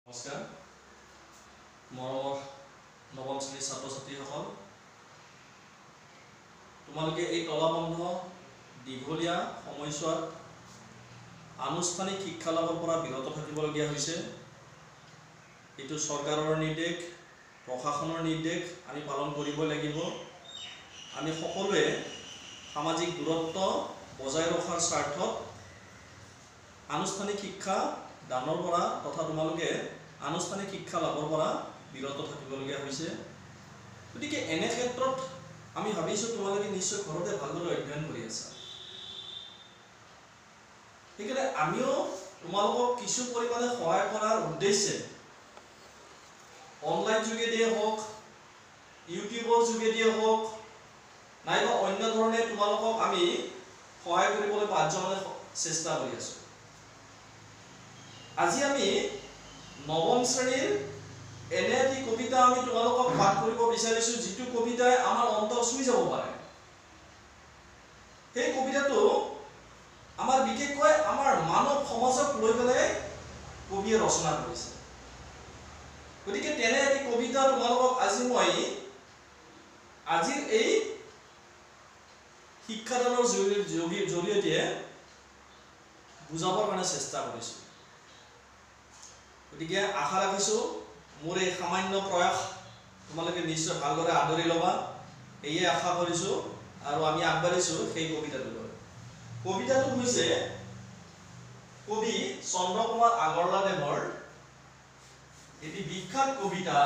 নমস্কাৰ মৰমৰ নৱম শ্ৰেণীৰ ছাত্ৰ ছাত্ৰীসকল তোমালোকে এই তলাবন্ধ দীঘলীয়া সময়ছোৱাত আনুষ্ঠানিক শিক্ষা লাভৰ পৰা বিৰত থাকিবলগীয়া হৈছে। এইটো চৰকাৰৰ নিৰ্দেশ, প্ৰশাসনৰ নিৰ্দেশ, আমি পালন কৰিবই লাগিব। আমি সকলোৱে সামাজিক দূৰত্ব বজাই ৰখাৰ স্বাৰ্থত আনুষ্ঠানিক শিক্ষা দানৰ পৰা তথা তোমালোকে আনুষ্ঠানিক শিক্ষা লাভৰ পৰা বিৰত থাকিবলগীয়া হৈছে। গতিকে এনে ক্ষেত্ৰত আমি ভাবিছোঁ তোমালোকে নিশ্চয় ঘৰতে ভালদৰে অধ্যয়ন কৰি আছা। সেইকাৰণে আমিও তোমালোকক কিছু পৰিমাণে সহায় কৰাৰ উদ্দেশ্যে অনলাইন যোগেদিয়ে হওক, ইউটিউবৰ যোগেদিয়ে হওক, নাইবা অন্য ধৰণে তোমালোকক আমি সহায় কৰিবলৈ পাঁচজনে চেষ্টা কৰি আছোঁ। আজি আমি নৱম শ্ৰেণীৰ এনে এটি কবিতা আমি তোমালোকক পাঠ কৰিব বিচাৰিছোঁ, যিটো কবিতাই আমাৰ অন্তৰ চুই যাব পাৰে। সেই কবিতাটো আমাৰ বিশেষকৈ আমাৰ মানৱ সমাজক লৈ পেলাই কবিয়ে ৰচনা কৰিছে। গতিকে তেনে এটি কবিতা তোমালোকক আজি মই আজিৰ এই শিক্ষাদানৰ জৰিয়তে বুজাবৰ কাৰণে চেষ্টা কৰিছোঁ। গতিকে আশা ৰাখিছোঁ মোৰ এই সামান্য প্ৰয়াস তোমালোকে নিশ্চয় ভালদৰে আদৰি ল'বা, এয়ে আশা কৰিছোঁ। আৰু আমি আগবাঢ়িছোঁ সেই কবিতাটোলৈ। কবিতাটো হৈছে কবি চন্দ্ৰকুমাৰ আগৰৱালাদেৱৰ এটি বিখ্যাত কবিতা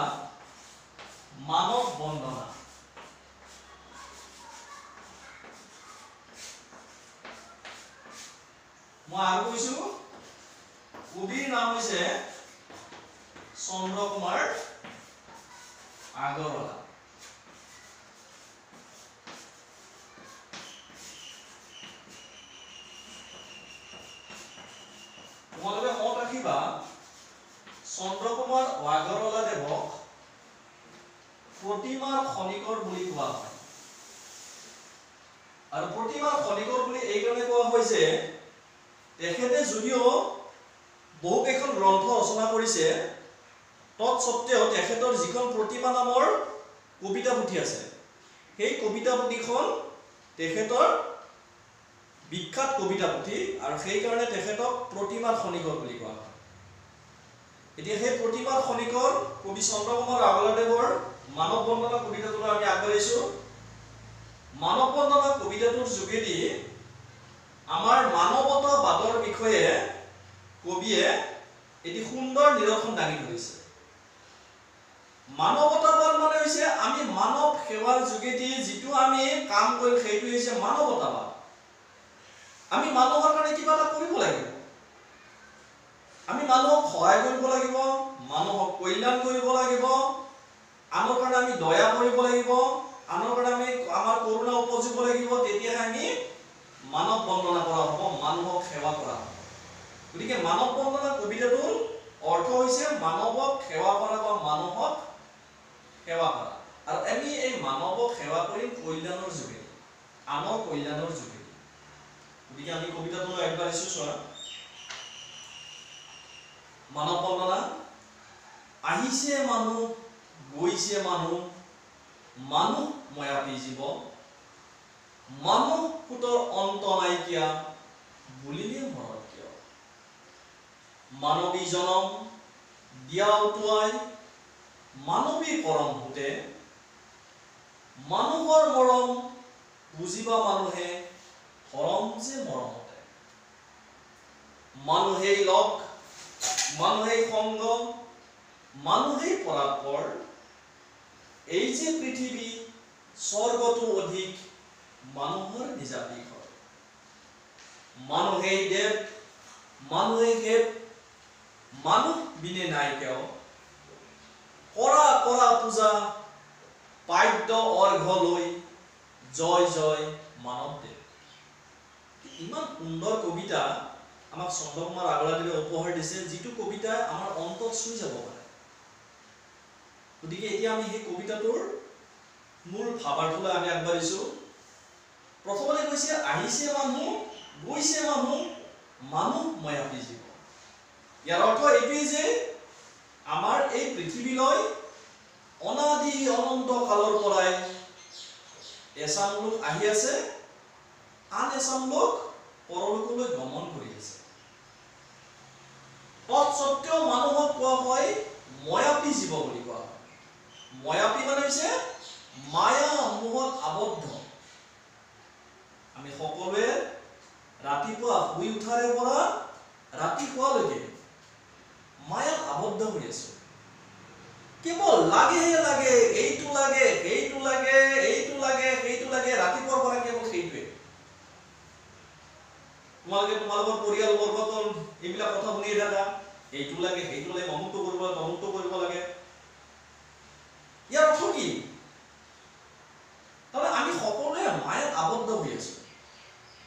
মানৱ বন্দনা। মই আৰু কৈছোঁ কবিৰ নাম হৈছে চন্দ্ৰকুমাৰ আগৰৱালা। তোমালোকে মনত ৰাখিবা, চন্দ্ৰকুমাৰ আগৰৱালাদেৱক প্ৰতিমাৰ খনিকৰ বুলি কোৱা হয়। আৰু প্ৰতিমাৰ খনিকৰ বুলি এইকাৰণে কোৱা হয় যে তেখেতে যদিও বহুকেইখন গ্ৰন্থ ৰচনা কৰিছে, তৎসত্ত্বেও তেখেতৰ যিখন প্ৰতিমা নামৰ কবিতা পুথি আছে, সেই কবিতা পুথিখন তেখেতৰ বিখ্যাত কবিতা পুথি, আৰু সেইকাৰণে তেখেতক প্ৰতিমাৰ খনিকৰ বুলি কোৱা হয়। এতিয়া সেই প্ৰতিমাৰ খনিকৰ কবি চন্দ্ৰকুমাৰ আগৰৱালাদেৱৰ মানৱ বন্দনা কবিতাটোলৈ আমি আগবাঢ়িছোঁ। মানৱ বন্দনা কবিতাটোৰ যোগেদি আমাৰ মানৱতাবাদৰ বিষয়ে কবিয়ে এটি সুন্দৰ নিদৰ্শন দাঙি ধৰিছে। মানৱতাবাদ মানে হৈছে আমি মানৱ সেৱাৰ যোগেদি যিটো আমি কাম কৰিম সেইটো হৈছে মানৱতাবাদ। আমি মানুহৰ কাৰণে কিবা এটা কৰিব লাগিব, আমি মানুহক সহায় কৰিব লাগিব, মানুহক কল্যাণ কৰিব লাগিব, আনৰ কাৰণে আমি দয়া কৰিব লাগিব, আনৰ কাৰণে আমি আমাৰ কৰুণা উপজিব লাগিব, তেতিয়াহে আমি মানৱ বন্দনা কৰা হ'ব, মানুহক সেৱা কৰা হ'ব। গতিকে মানৱ বন্দনা কবিতাটোৰ অৰ্থ হৈছে মানৱক সেৱা কৰা বা মানুহক সেৱা কৰা। আৰু আমি এই মানৱক সেৱা কৰিম কল্যাণৰ যোগেদি, আনৰ কল্যাণৰ যোগেদি। গতিকে আমি কবিতাটোলৈ আগবাঢ়িছোঁ। চোৱা, মানৱ বন্দনা। আহিছে মানুহ, গৈছে মানুহ, মানুহ ময়াপী জীৱ, মানুহ সুতৰ অন্ত নাইকিয়া, বুলিলে মৰত কিয়। মানৱী জনম দিয়া উটুৱাই, মানৱী পৰম ভূতে, মানুহৰ মৰম বুজিবা মানুহে, পৰম যে মৰমতে। মানুহেই লগ, মানুহেই সংগ, মানুহেই পৰাৎপৰ, এই যে পৃথিৱী স্বৰ্গতো অধিক, মানুহৰ নিজাতি ঘৰ। মানুহেই দেৱ, মানুহেই দেৱ, মানুহ বিনে নাই কেও, কৰা কৰা পূজা পাদ্য অৰ্ঘ লৈ, জয় জয় মানৱদেৱ। ইমান সুন্দৰ কবিতা আমাক চন্দ্ৰকুমাৰ আগৰৱালাদেৱে উপহাৰ দিছে, যিটো কবিতাই আমাৰ অন্তত চুই যাব পাৰে। গতিকে এতিয়া আমি সেই কবিতাটোৰ মূল ভাৱাৰ্থলৈ আমি আগবাঢ়িছোঁ। প্ৰথমতে কৈছে আহিছে মানুহ, গৈছে মানুহ, মানুহ ময়াপী জীৱ। ইয়াৰ অৰ্থ এইটোৱেই যে অনন্ত কালৰ পৰাই এচাম লোক আহি আছে, আন এচাম লোক পৰলোকলৈ গমন কৰি আছে। তৎসত্ত্বেও মানুহক কোৱা হয় ময়াপী জীৱ বুলি কোৱা হয়। ময়াপী মানে হৈছে মায়া মোহত আবদ্ধ। আমি সকলোৱে ৰাতিপুৱা শুই উঠাৰে পৰা ৰাতি শোৱালৈকে মায়াত আবদ্ধ হৈ আছো। কেৱল লাগেহে লাগে, এইটো লাগে, সেইটো লাগে, এইটো লাগে, সেইটো লাগে, ৰাতিপুৱাৰ পৰা কেৱল সেইটোৱে। তোমালোকৰ পৰিয়ালবৰ্গৰ এইবিলাক কথা শুনিয়ে থাকা, এইটো লাগে, সেইটো লাগে, অমুকটো কৰিব লাগে, তমুকটো কৰিব লাগে। ইয়াৰ অৰ্থ কি? তাৰমানে আমি সকলোৱে মায়াত আবদ্ধ হৈ আছো।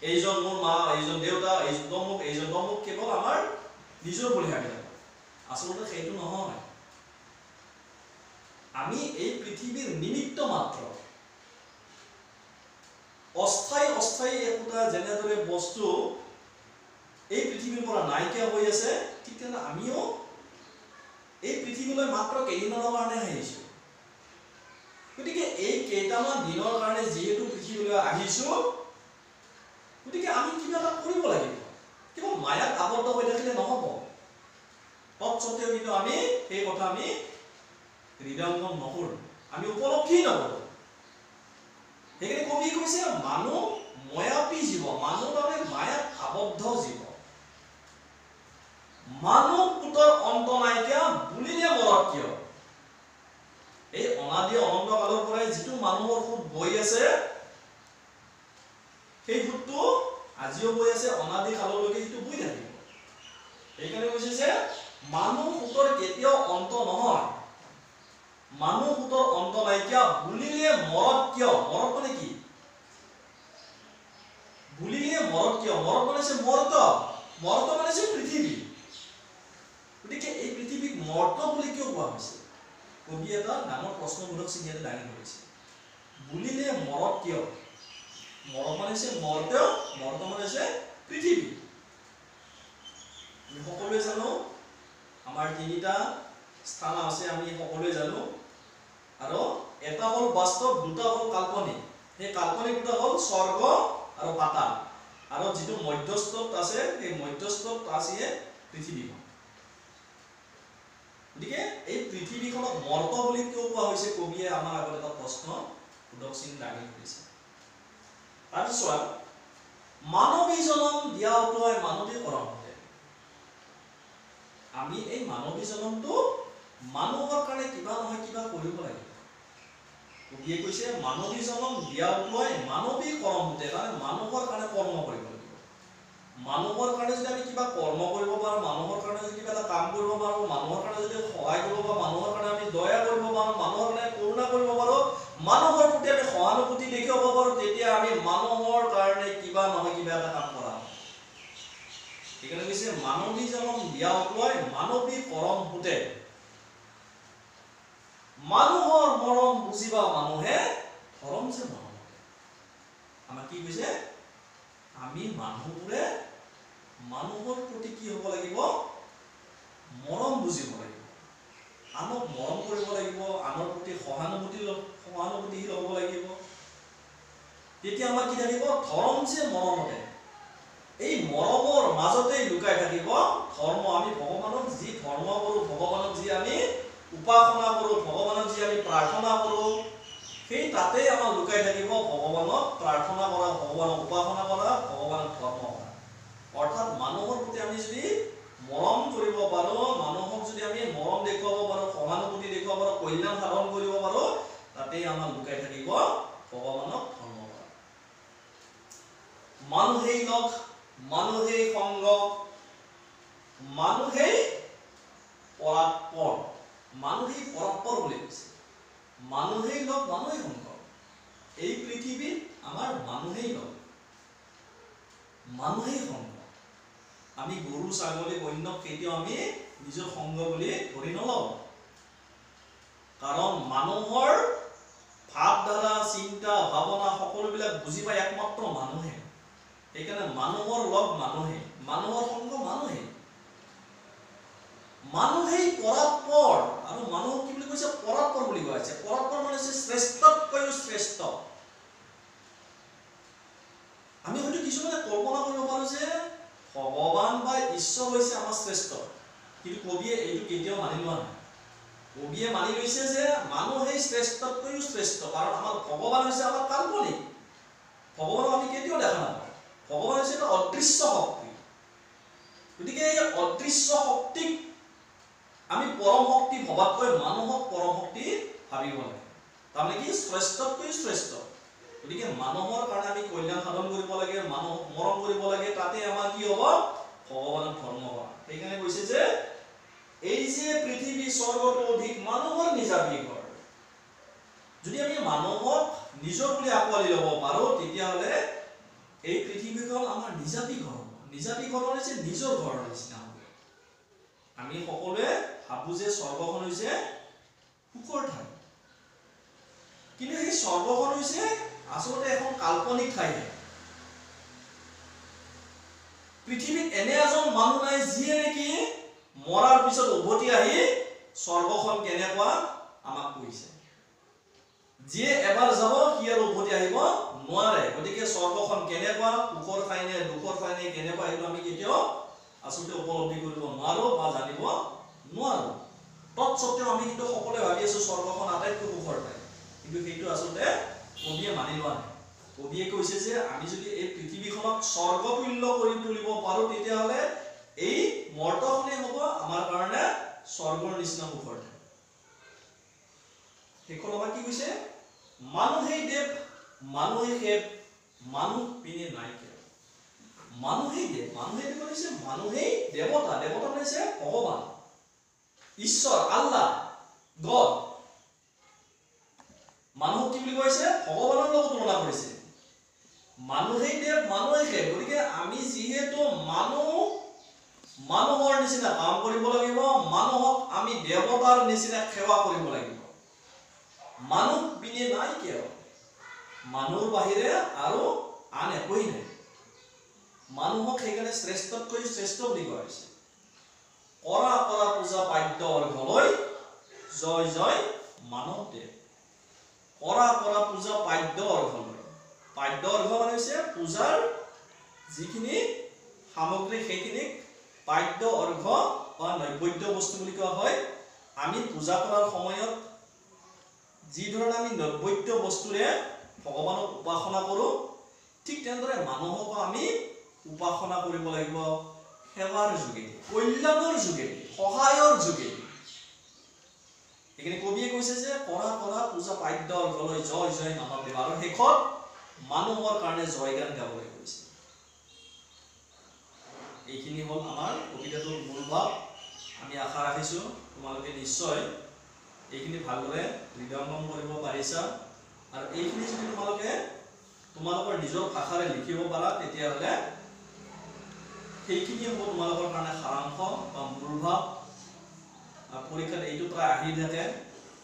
এইজন মোৰ মা, এইজন দেউতা, এইজন তমুক, এইজন তমুক, কেৱল আমাৰ নিজৰ বুলি ভাবি থাকো। আচলতে সেইটো নহয়। আমি এই পৃথিৱীৰ নিমিত্ত মাত্ৰ। অস্থায়ী অস্থায়ী একোটা যেনেদৰে বস্তু এই পৃথিৱীৰ পৰা নাইকিয়া হৈ আছে, ঠিক তেনে আমিও এই পৃথিৱীলৈ মাত্ৰ কেইদিনমানৰ কাৰণে আহিছো। গতিকে এই কেইটামান দিনৰ কাৰণে যিহেতু পৃথিৱীলৈ আহিছো, গতিকে আমি কিবা এটা কৰিব লাগিব। কেৱল মায়াত আবদ্ধ হৈ থাকিলে নহব। তৎসত্ত্বেও কিন্তু আমি সেই কথা আমি হৃদয়ঙ্গম নকৰো, আমি উপলব্ধি নকৰো। সেইকাৰণে কবি কৈছে মানুহ ময়াপী জীৱ, মানুহ তাৰমানে মায়াত আবদ্ধ জীৱ। মানুহ পুতৰ অন্ত নাইকিয়া বুলিলে মৰত কিয়? এই অনাদি অনন্ত কালৰ পৰাই যিটো মানুহৰ সুত বৈ আছে, সেই সুতটো আজিও বৈ আছে, অনাদি কাললৈকে সেইটো বৈ থাকিব। সেইকাৰণে কৈছে যে মানুহ সুতৰ কেতিয়াও অন্ত নহয়। মানুহ সুতৰ অন্ত নাইকিয়া বুলিলে মৰত কিয়? মৰত মানে কি? বুলিলে মৰত কিয়? মৰত মানে হৈছে মৰ্ত। মৰ্ত মানে হৈছে পৃথিৱী। গতিকে এই পৃথিৱীক মৰ্ত বুলি কিয় কোৱা হৈছে? কবি এটা ডাঙৰ প্ৰশ্নবোধক চিন ইয়াতে দাঙি ধৰিছে। বুলিলে মৰত কিয়? মৰত মানে হৈছে মৰ্ত, মৰ্ত মানে হৈছে পৃথিৱী। আমি সকলোৱে জানো আমাৰ তিনিটা স্থান আছে, আমি সকলোৱে জানো। আৰু এটা হ'ল বাস্তৱ, দুটা হ'ল কাল্পনিক। সেই কাল্পনিক দুটা হ'ল স্বৰ্গ আৰু পাতাল। আৰু যিটো মধ্যস্থত আছে, সেই মধ্যস্থত আছে পৃথিৱীখন। গতিকে এই পৃথিৱীখনক মৰ্ত বুলি কিয় কোৱা হৈছে? কবিয়ে আমাৰ আগত এটা প্ৰশ্ন উদক চিন দাঙি ধৰিছে। তাৰপিছত মানৱী জনম দিয়া উটুৱাই মানৱী কৰম হতে। আমি এই মানৱী জনমটো মানুহৰ কাৰণে কিবা নহয় কিবা কৰিব লাগিব। কবিয়ে কৈছে মানৱী জনম দিয়া উটুৱাই মানৱী কৰম হতে, মানে মানুহৰ কাৰণে কৰ্ম কৰিব লাগিব। মানুহৰ কাৰণে যদি আমি কিবা কৰ্ম কৰিব পাৰো, মানুহৰ কাৰণে যদি কিবা এটা কাম কৰিব পাৰো, মানুহৰ কাৰণে যদি সহায় কৰিব পাৰো, মানুহৰ কাৰণে আমি দয়া কৰিব পাৰো, মানুহৰ কাৰণে কৰুণা কৰিব পাৰো, মানুহৰ প্ৰতি আমি সহানুভূতি দেখুৱাব পাৰো, তেতিয়া আমি মানুহৰ কাৰণে কিবা নহয় কিবা এটা কাম কৰা হয়। সেইকাৰণে কৈছে মানৱী জনম দিয়া উটুৱাই মানৱী কৰম হোতে। মানুহৰ মৰম বুজিবা মানুহে ধৰম যে মৰম। আমাক কি কৈছে? আমি মানুহবোৰে মানুহৰ প্ৰতি কি হ'ব লাগিব? মৰম বুজিব লাগিব। আনক মৰম কৰিব লাগিব, আনৰ প্ৰতি সহানুভূতিশীল হ'ব লাগিব। তেতিয়া আমাৰ কি থাকিব? ধৰম যে মৰমতে। এই মৰমৰ মাজতেই লুকাই থাকিব ধৰ্ম। আমি ভগৱানক যি ধৰ্ম কৰো, ভগৱানক যি আমি উপাসনা কৰো, ভগৱানক যি আমি প্ৰাৰ্থনা কৰো, সেই তাতেই আমাৰ লুকাই থাকিব ভগৱানক প্ৰাৰ্থনা কৰা, ভগৱানক উপাসনা কৰা, ভগৱানক ধৰ্ম কৰা। অৰ্থাৎ মানুহৰ প্ৰতি আমি যদি মৰম কৰিব পাৰো, মানুহক যদি আমি মৰম দেখুৱাব পাৰো, সহানুভূতি দেখুৱাব পাৰো, কল্যাণ সাধন কৰিব পাৰো, তাতেই আমাৰ লুকাই থাকিব ভগৱানক ধৰ্ম কৰা। মানুহেই লগ, মানুহেই সংগ, মানুহেই পৰাৎপৰ। মানুহেই পৰাৎপৰ বুলি কৈছে। মানুহেই লগ, মানুহেই সংগ। এই পৃথিৱীত আমাৰ মানুহেই লগ, মানুহেই সংগ। আমি গৰু ছাগলী বন্যক কেতিয়াও আমি নিজৰ সংগ বুলি ধৰি নলওঁ। কাৰণ মানুহৰ ভাৱধাৰা, চিন্তা, ভাৱনা সকলোবিলাক বুজি পায় একমাত্ৰ মানুহে। সেইকাৰণে মানুহৰ লগ মানুহে, মানুহৰ সংগ মানুহে। মানুহেই পৰাৎপৰ। আৰু মানুহক কি বুলি কৈছে? পৰাৎপৰ বুলি কোৱা হৈছে। পৰাৎপৰ মানে হৈছে মানে কল্পনা কৰিব পাৰো যে ভগৱান বা ঈশ্বৰ হৈছে আমাৰ শ্ৰেষ্ঠ, কিন্তু কবিয়ে এইটো কেতিয়াও মানি লোৱা নাই। কবিয়ে মানি লৈছে যে মানুহেই শ্ৰেষ্ঠতকৈও শ্ৰেষ্ঠ, কাৰণ আমাৰ ভগৱান হৈছে আমাৰ কাল্পনিক। ভগৱানক আমি কেতিয়াও দেখা নাপাওঁ। ভগৱান হৈছে এটা অদৃশ্য শক্তি। গতিকে এই অদৃশ্য শক্তিক আমি পৰম শক্তি ভবাতকৈ মানুহক পৰম শক্তি ভাবিব লাগে, তাৰমানে কি শ্ৰেষ্ঠতকৈ শ্ৰেষ্ঠ। গতিকে মানুহৰ কাৰণে আমি কল্যাণ সাধন কৰিব লাগে, মানুহক মৰম কৰিব লাগে, তাতে আমাৰ কি হ'ব ভগৱানক ধৰ্ম কৰা। সেইকাৰণে কৈছে যে এই যে পৃথিৱী স্বৰ্গটো অধিক মানুহৰ নিজাবী ঘৰ। যদি আমি মানুহক নিজৰ বুলি আঁকোৱালি ল'ব পাৰো তেতিয়াহ'লে এই পৃথিৱীখন আমাৰ নিজাবী ঘৰ। নিজাবী ঘৰ হৈছে নিজৰ ঘৰৰ নিচিনা হ'ব। আমি সকলোৱে ভাবো যে স্বৰ্গখন হৈছে সুখৰ ঠাই, কিন্তু সেই স্বৰ্গখন হৈছে আচলতে এখন কাল্পনিক ঠাই। পৃথিৱীত এনে এজন মানুহ নাই যিয়ে নেকি মৰাৰ পিছত উভতি আহি স্বৰ্গখন কেনেকুৱা আমাক কৈছে। যিয়ে এবাৰ যাব সি আৰু উভতি আহিব নোৱাৰে। গতিকে স্বৰ্গখন কেনেকুৱা, সুখৰ ঠাই নে দুখৰ ঠাই নে কেনেকুৱা, এইটো আমি কেতিয়াও আচলতে উপলব্ধি কৰিব নোৱাৰো বা জানিব নোৱাৰো। তৎসত্ত্বেও আমি কিন্তু সকলোৱে ভাবি আছো স্বৰ্গখন আটাইতকৈ সুখৰ ঠাই, কিন্তু সেইটো আচলতে কবিয়ে মানি লোৱা নাই। কবিয়ে কৈছে যে আমি যদি এই পৃথিৱীখনক স্বৰ্গতুল্য কৰি তুলিব পাৰো তেতিয়াহ'লে এই মৰ্তখনেই হ'ব আমাৰ কাৰণে স্বৰ্গৰ নিচিনা সুখৰ ঠাই। শেষত আমাৰ কি কৈছে, মানুহেই দেৱ মানুহেই সেৱ মানুহ পিনে নাই কেৱ। মানুহেই দেৱ, মানুহেই দেৱ হৈছে মানুহেই দেৱতা। দেৱতা হৈছে ভগৱান, ঈশ্বৰ, আল্লাহ, গড। মানুহক কি বুলি কৈছে, ভগৱানৰ লগত তুলনা কৰিছে। মানুহেই দেৱ মানুহেই সেৱ। গতিকে আমি যিহেতু মানুহৰ নিচিনা কাম কৰিব লাগিব, মানুহক আমি দেৱতাৰ নিচিনা সেৱা কৰিব লাগিব। মানুহ বিনে নাই কিয়, মানুহৰ বাহিৰে আৰু আন একোৱেই নাই। মানুহক সেইকাৰণে শ্ৰেষ্ঠতকৈ শ্ৰেষ্ঠ বুলি কোৱা হৈছে। কৰা কৰা পূজা পাদ্য অৰ্ঘলৈ জয় জয় মানৱ দেৱ। কৰা কৰা পূজা পাদ্য অৰ্ঘলৈ। পাদ্য অৰ্ঘ মানে হৈছে পূজাৰ যিখিনি সামগ্ৰী সেইখিনিক পাদ্য অৰ্ঘ বা নৈবেদ্য বস্তু বুলি কোৱা হয়। আমি পূজা কৰাৰ সময়ত যি ধৰণে আমি নৈবেদ্য বস্তুৰে ভগৱানক উপাসনা কৰো, ঠিক তেনেদৰে মানুহকো আমি উপাসনা কৰিব লাগিব সেৱাৰ যোগেদি, কল্যাণৰ যোগেদি, সহায়ৰ যোগেদি। এইখিনি কবিয়ে কৈছে যে কৰা কৰা পূজা পাদ্য অৰ্ঘলৈ জয় জয় মানৱ দেৱ, আৰু শেষত মানুহৰ কাৰণে জয়গান গাবলৈ কৈছে। এইখিনি হ'ল আমাৰ কবিতাটোৰ মূল ভাৱ। আমি আশা ৰাখিছো তোমালোকে নিশ্চয় এইখিনি ভালদৰে হৃদয়ংগম কৰিব পাৰিছা, আৰু এইখিনি যদি তোমালোকৰ নিজৰ ভাষাৰে লিখিব পাৰা তেতিয়াহ'লে সেইখিনি হ'ব তোমালোকৰ কাৰণে সাৰাংশ বা মূল ভাৱ। পৰীক্ষাত এইটো প্ৰায় আহি থাকে।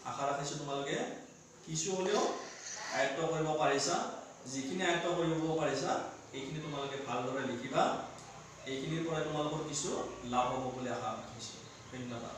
আশা ৰাখিছো তোমালোকে কিছু হ'লেও আয়ত্ব কৰিব পাৰিছা। যিখিনি আয়ত্ব কৰিব পাৰিছা এইখিনি তোমালোকে ভালদৰে লিখিবা। এইখিনিৰ পৰা তোমালোকৰ কিছু লাভ হ'ব বুলি আশা ৰাখিছো। ধন্যবাদ।